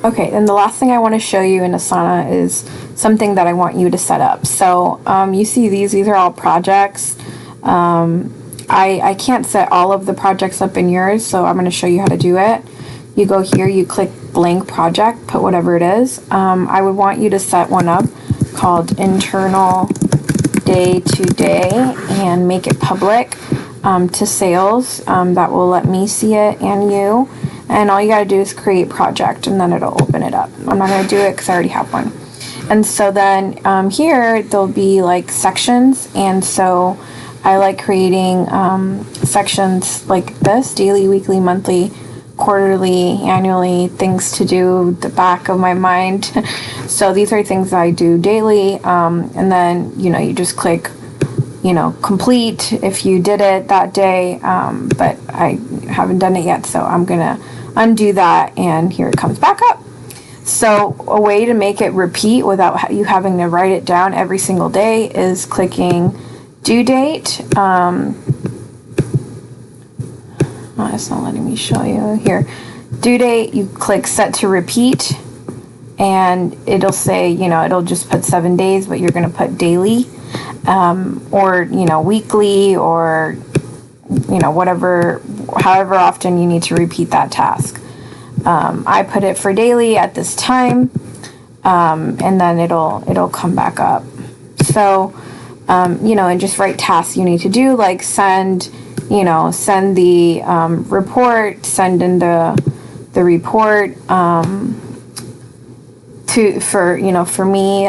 Okay, and the last thing I want to show you in Asana is something that I want you to set up. So you see these are all projects. I can't set all of the projects up in yours, so I'm going to show you how to do it. You go here, you click blank project, put whatever it is. I would want you to set one up called internal day to day and make it public to sales. That will let me see it and you. And all you got to do is create project, and then it'll open it up. I'm not going to do it because I already have one. And so then here there'll be like sections, and so I like creating sections like this: daily, weekly, monthly, quarterly, annually, things to do, the back of my mind. So these are things that I do daily, and then you just click complete if you did it that day, but I haven't done it yet, so I'm gonna undo that, and here it comes back up. So a way to make it repeat without you having to write it down every single day is clicking due date. It's not letting me show you here. Due date, you click set to repeat, and it'll say, it'll just put 7 days, but you're going to put daily, or weekly, or whatever, however often you need to repeat that task. I put it for daily at this time, and then it'll come back up. So and just write tasks you need to do, like send the report, send in the report for me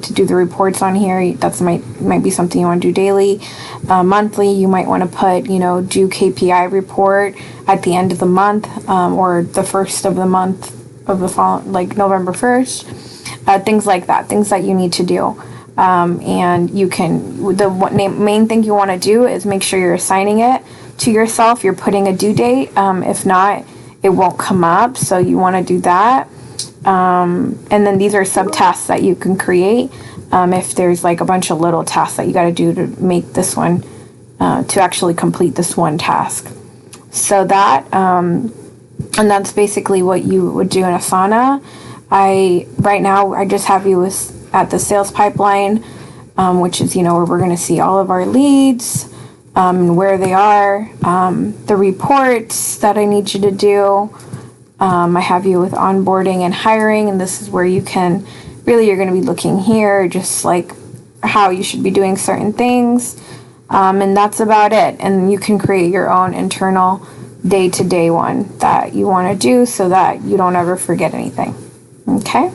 to do the reports on here. That's might be something you want to do daily. Monthly, you might want to put do KPI report at the end of the month, or the first of the month of the fall, like November 1st. Things like that, things that you need to do. And you can, main thing you want to do is make sure you're assigning it to yourself. You're putting a due date. If not, it won't come up. So you want to do that. And then these are subtasks that you can create. If there's like a bunch of little tasks that you got to do to make this one, to actually complete this one task. So that, and that's basically what you would do in Asana. Right now I just have you at the sales pipeline, which is, where we're going to see all of our leads, and where they are, the reports that I need you to do. I have you with onboarding and hiring, and this is where you can, you're going to be looking here, just like how you should be doing certain things. And that's about it. And you can create your own internal day-to-day one that you want to do so that you don't ever forget anything. Okay?